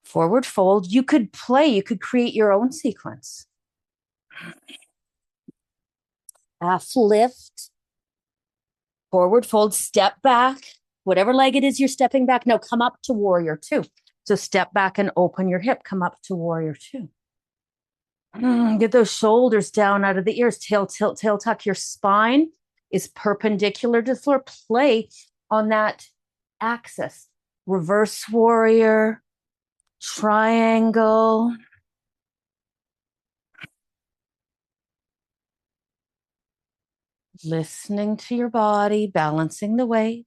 Forward fold. You could play, you could create your own sequence. Half lift. Forward fold, step back. Whatever leg it is you're stepping back. Now come up to warrior two. So step back and open your hip. Come up to warrior two. Get those shoulders down out of the ears. Tail, tilt, tail, tuck. Your spine is perpendicular to the floor. Play on that axis. Reverse warrior. Triangle. Listening to your body, balancing the weight.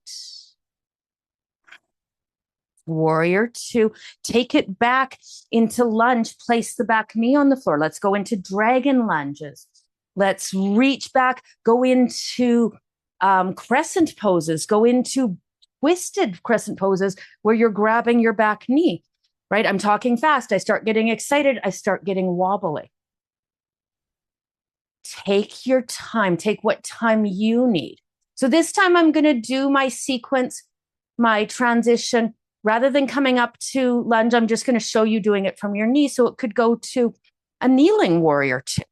Warrior two. Take it back into lunge. Place the back knee on the floor. Let's go into dragon lunges. Let's reach back, go into crescent poses, go into twisted crescent poses where you're grabbing your back knee, right? I'm talking fast. I start getting excited. I start getting wobbly. Take your time. Take what time you need. So this time I'm going to do my sequence, my transition. Rather than coming up to lunge, I'm just going to show you doing it from your knee. So it could go to a kneeling warrior two,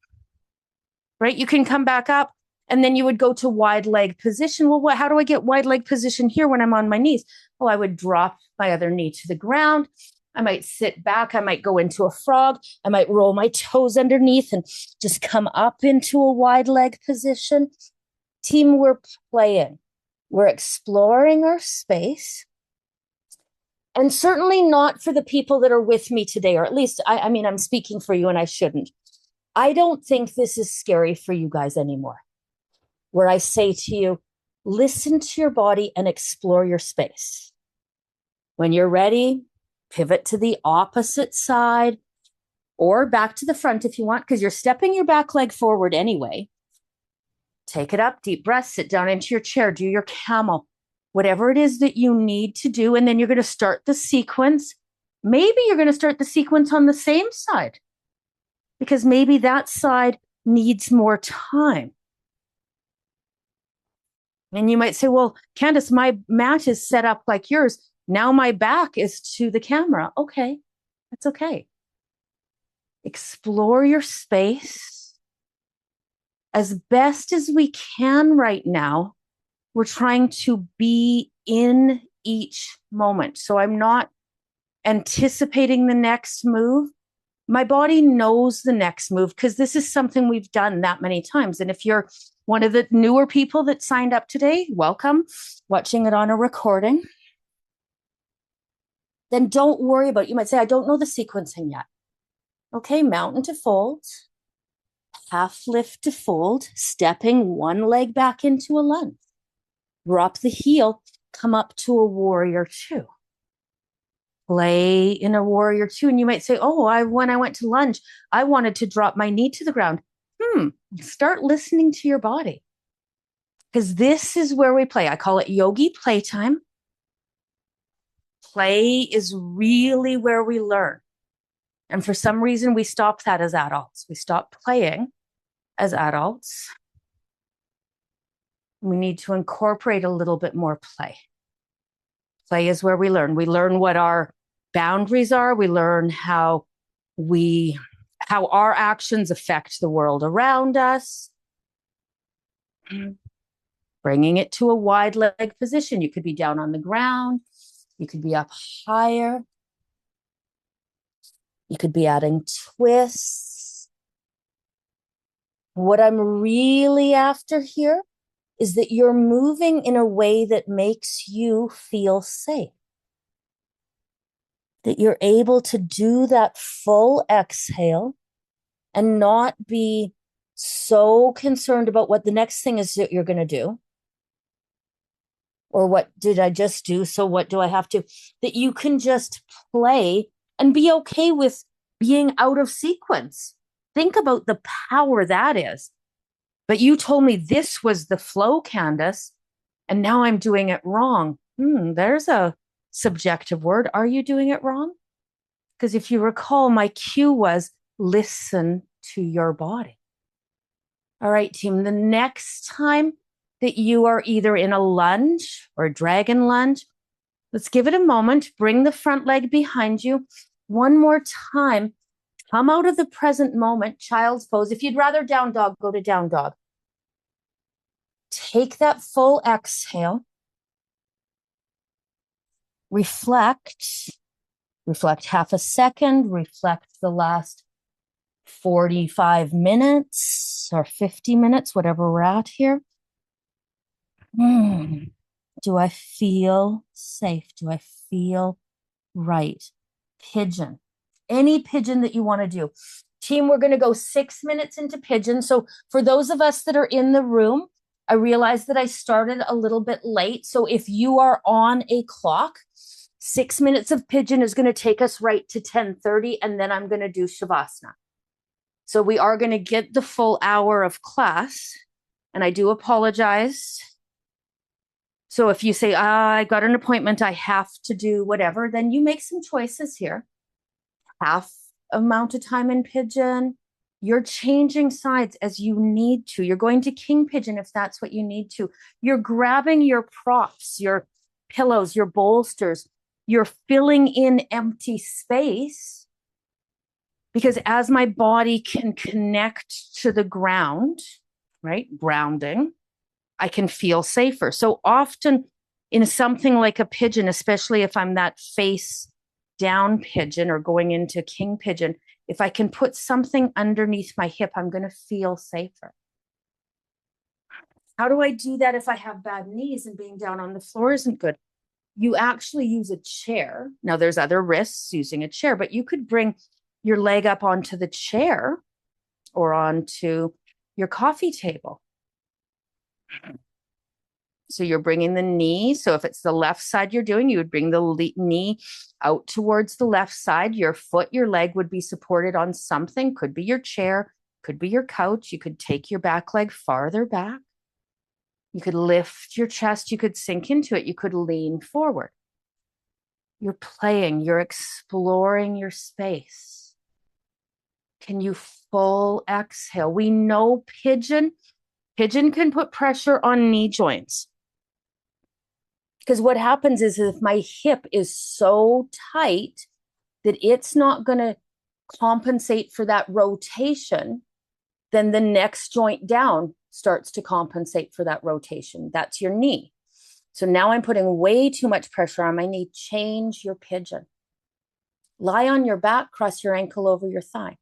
right? You can come back up and then you would go to wide leg position. Well, how do I get wide leg position here when I'm on my knees? Well, I would drop my other knee to the ground. I might sit back. I might go into a frog. I might roll my toes underneath and just come up into a wide leg position. Team, we're playing. We're exploring our space. And certainly not for the people that are with me today, or at least, I mean, I'm speaking for you and I shouldn't. I don't think this is scary for you guys anymore, where I say to you, listen to your body and explore your space. When you're ready, pivot to the opposite side or back to the front if you want, because you're stepping your back leg forward anyway. Take it up, deep breath, sit down into your chair, do your camel, whatever it is that you need to do. And then you're going to start the sequence. Maybe you're going to start the sequence on the same side because maybe that side needs more time. And you might say, well, Candace, my mat is set up like yours. Now my back is to the camera. Okay, that's okay. Explore your space as best as we can right now. We're trying to be in each moment. So I'm not anticipating the next move. My body knows the next move because this is something we've done that many times. And if you're one of the newer people that signed up today, welcome, watching it on a recording, then don't worry about it. You might say, I don't know the sequencing yet. Okay, mountain to fold, half lift to fold, stepping one leg back into a lunge. Drop the heel, come up to a warrior two. Play in a warrior two. And you might say, oh, when I went to lunge, I wanted to drop my knee to the ground. Start listening to your body. Because this is where we play. I call it yogi playtime. Play is really where we learn. And for some reason, we stop that as adults. We stop playing as adults. We need to incorporate a little bit more play. Play is where we learn. We learn what our boundaries are. We learn how our actions affect the world around us. Bringing it to a wide leg position. You could be down on the ground. You could be up higher. You could be adding twists. What I'm really after here is that you're moving in a way that makes you feel safe. That you're able to do that full exhale and not be so concerned about what the next thing is that you're going to do. Or what did I just do? So what do I have to? That you can just play and be okay with being out of sequence. Think about the power that is. But you told me this was the flow, Candace, and now I'm doing it wrong. There's a subjective word. Are you doing it wrong? Because if you recall, my cue was listen to your body. All right, team, the next time that you are either in a lunge or a dragon lunge, let's give it a moment. Bring the front leg behind you. One more time. Come out of the present moment, child's pose. If you'd rather down dog, go to down dog. Take that full exhale. Reflect half a second. Reflect the last 45 minutes or 50 minutes, whatever we're at here. Do I feel safe? Do I feel right? Pigeon. Any pigeon that you want to do. Team, we're going to go 6 minutes into pigeon. So for those of us that are in the room, I realized that I started a little bit late. So if you are on a clock, 6 minutes of pigeon is going to take us right to 10:30, and then I'm going to do Shavasana. So we are going to get the full hour of class, and I do apologize. So if you say, I got an appointment, I have to do whatever, then you make some choices here. Half amount of time in pigeon. You're changing sides as you need to. You're going to king pigeon if that's what you need to. You're grabbing your props, your pillows, your bolsters. You're filling in empty space, because as my body can connect to the ground, right? Grounding, I can feel safer. So often in something like a pigeon, especially if I'm that face down pigeon or going into king pigeon, if I can put something underneath my hip, I'm going to feel safer. How do I do that if I have bad knees and being down on the floor isn't good? You actually use a chair. Now, there's other risks using a chair, but you could bring your leg up onto the chair or onto your coffee table. So you're bringing the knee. So if it's the left side you're doing, you would bring the knee out towards the left side. Your foot, your leg would be supported on something. Could be your chair, could be your couch. You could take your back leg farther back. You could lift your chest. You could sink into it. You could lean forward. You're playing. You're exploring your space. Can you full exhale? We know pigeon can put pressure on knee joints. Because what happens is if my hip is so tight that it's not going to compensate for that rotation, then the next joint down starts to compensate for that rotation. That's your knee. So now I'm putting way too much pressure on my knee. Change your pigeon. Lie on your back, cross your ankle over your thigh.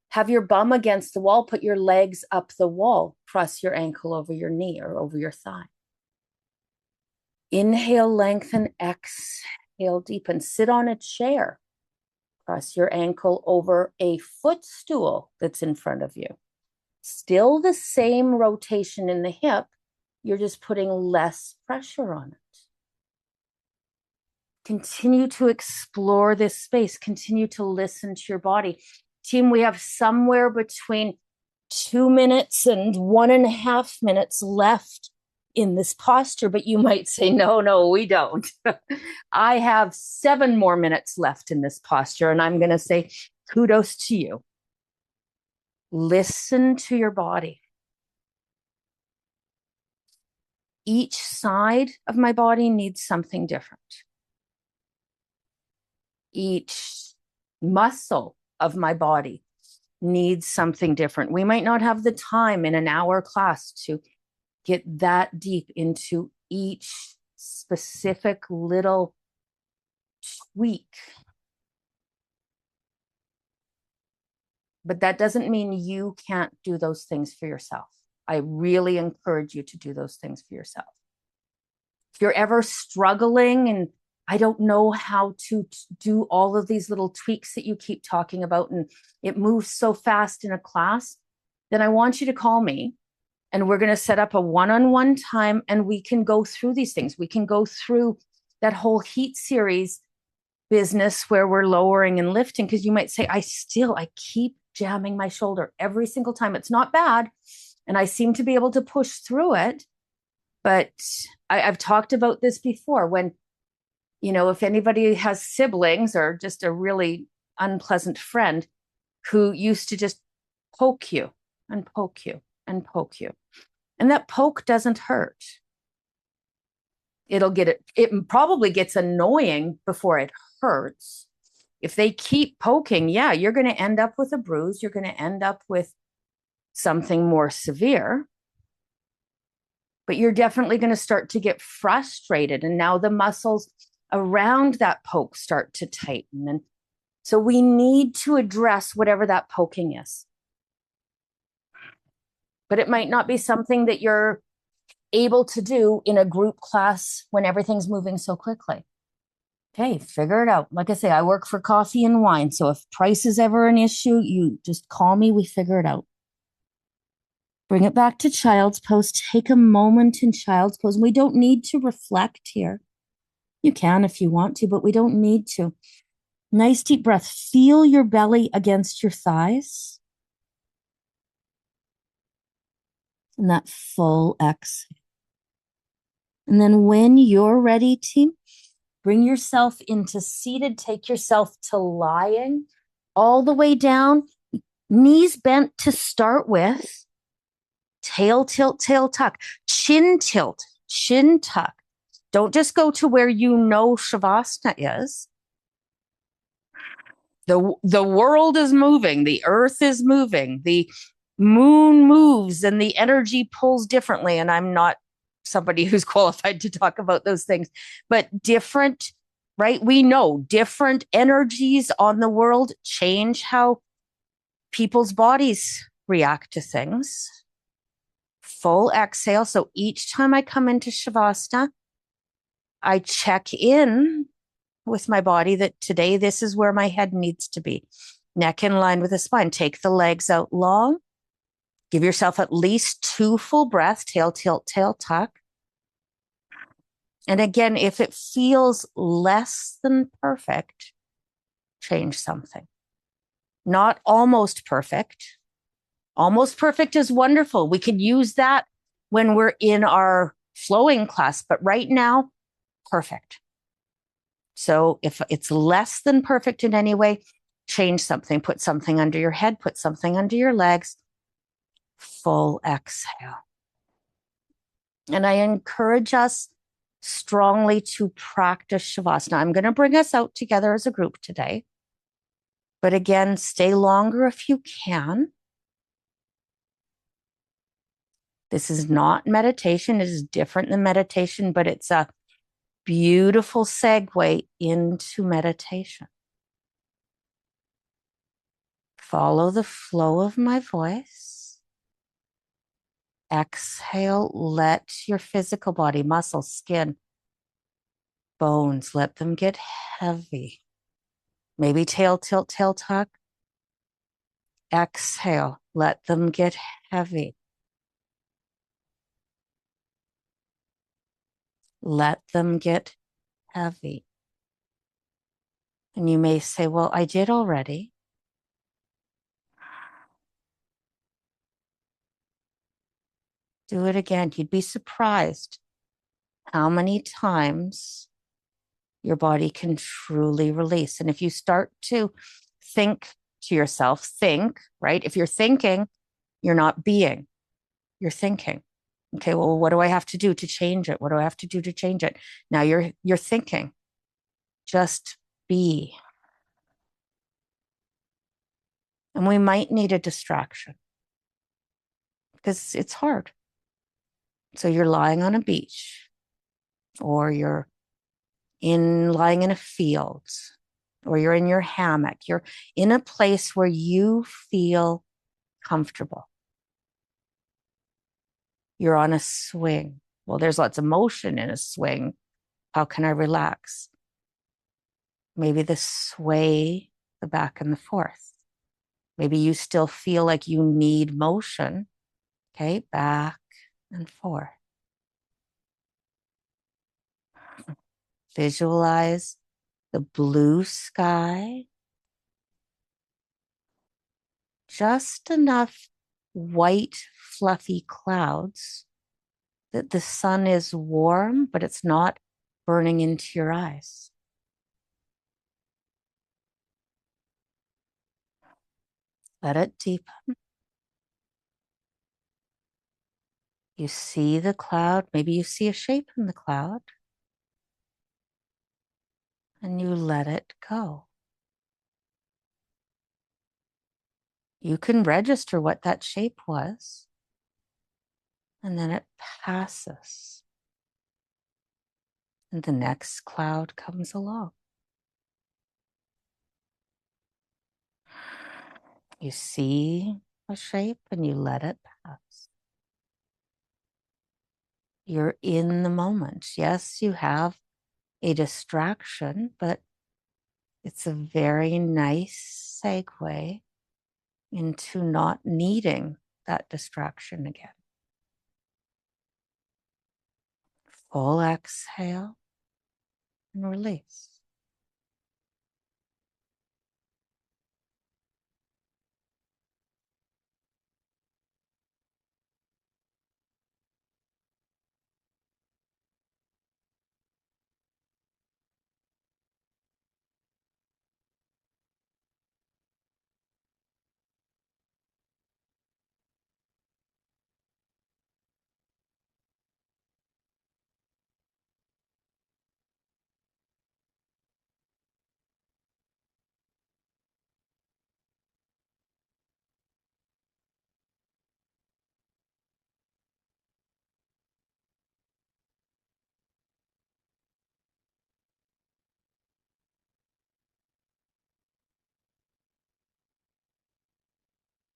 Have your bum against the wall, put your legs up the wall, cross your ankle over your knee or over your thigh. Inhale, lengthen, exhale, deepen. Sit on a chair. Cross your ankle over a footstool that's in front of you. Still the same rotation in the hip. You're just putting less pressure on it. Continue to explore this space. Continue to listen to your body. Team, we have somewhere between 2 minutes and 1.5 minutes left in this posture, but you might say, no, we don't. I have 7 more minutes left in this posture, and I'm going to say kudos to you. Listen to your body. Each side of my body needs something different. Each muscle of my body needs something different. We might not have the time in an hour class to get that deep into each specific little tweak. But that doesn't mean you can't do those things for yourself. I really encourage you to do those things for yourself. If you're ever struggling and I don't know how to do all of these little tweaks that you keep talking about, and it moves so fast in a class, then I want you to call me. And we're going to set up a one-on-one time and we can go through these things. We can go through that whole heat series business where we're lowering and lifting, because you might say, I keep jamming my shoulder every single time. It's not bad. And I seem to be able to push through it. But I've talked about this before when, if anybody has siblings or just a really unpleasant friend who used to just poke you and poke you and poke you. And that poke doesn't hurt. It probably gets annoying before it hurts. If they keep poking, you're going to end up with a bruise. You're going to end up with something more severe. But you're definitely going to start to get frustrated. And now the muscles around that poke start to tighten. And so we need to address whatever that poking is. But it might not be something that you're able to do in a group class when everything's moving so quickly. Okay, figure it out. Like I say, I work for coffee and wine. So if price is ever an issue, you just call me, we figure it out. Bring it back to child's pose. Take a moment in child's pose. We don't need to reflect here. You can if you want to, but we don't need to. Nice deep breath. Feel your belly against your thighs. And that full exhale. And then when you're ready, team, bring yourself into seated. Take yourself to lying all the way down. Knees bent to start with. Tail tilt, tail tuck. Chin tilt, chin tuck. Don't just go to where you know Shavasana is. The world is moving, the earth is moving, the moon moves, and the energy pulls differently. And I'm not somebody who's qualified to talk about those things, but different, right? We know different energies on the world change how people's bodies react to things. Full exhale. So each time I come into Shavasana, I check in with my body that today this is where my head needs to be. Neck in line with the spine. Take the legs out long. Give yourself at least 2 full breaths. Tail tilt, tail tuck. And again, if it feels less than perfect, change something. Not almost perfect. Almost perfect is wonderful. We can use that when we're in our flowing class, but right now, perfect. So if it's less than perfect in any way, change something, put something under your head, put something under your legs, full exhale. And I encourage us strongly to practice Shavasana. I'm going to bring us out together as a group today. But again, stay longer if you can. This is not meditation. It is different than meditation, but it's a beautiful segue into meditation. Follow the flow of my voice. Exhale, let your physical body, muscles, skin, bones, let them get heavy. Maybe tail tilt, tail tuck. Exhale, let them get heavy. Let them get heavy. And you may say, well, I did already. Do it again. You'd be surprised how many times your body can truly release. And if you start to think to yourself, right? If you're thinking, you're not being, you're thinking. Okay, well, what do I have to do to change it? What do I have to do to change it? Now you're thinking. Just be. And we might need a distraction because it's hard. So you're lying on a beach, or you're lying in a field, or you're in your hammock. You're in a place where you feel comfortable. You're on a swing. Well, there's lots of motion in a swing. How can I relax? Maybe the sway, the back and the forth. Maybe you still feel like you need motion. Okay, back and forth. Visualize the blue sky. Just enough white, fluffy clouds that the sun is warm, but it's not burning into your eyes. Let it deepen. You see the cloud. Maybe you see a shape in the cloud. And you let it go. You can register what that shape was. And then it passes. And the next cloud comes along. You see a shape and you let it pass. You're in the moment. Yes, you have a distraction, but it's a very nice segue into not needing that distraction again. Full exhale. and release.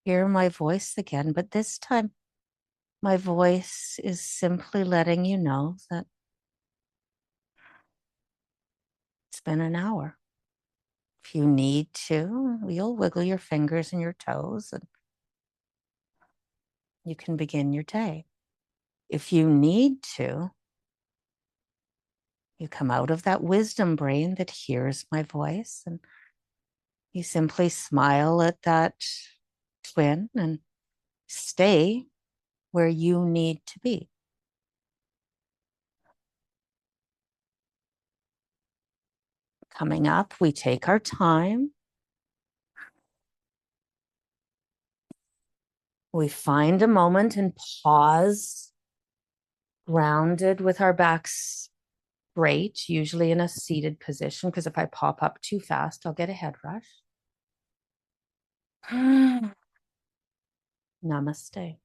Hear my voice again, but this time my voice is simply letting you know that it's been an hour. If you need to, you'll wiggle your fingers and your toes and you can begin your day. If you need to, you come out of that wisdom brain that hears my voice and you simply smile at that twin and stay where you need to be. Coming up, we take our time. We find a moment and pause, grounded with our backs straight, usually in a seated position, because if I pop up too fast, I'll get a head rush. Namaste.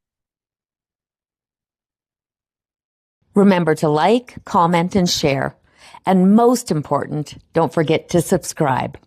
Remember to like, comment, and share. And most important, don't forget to subscribe.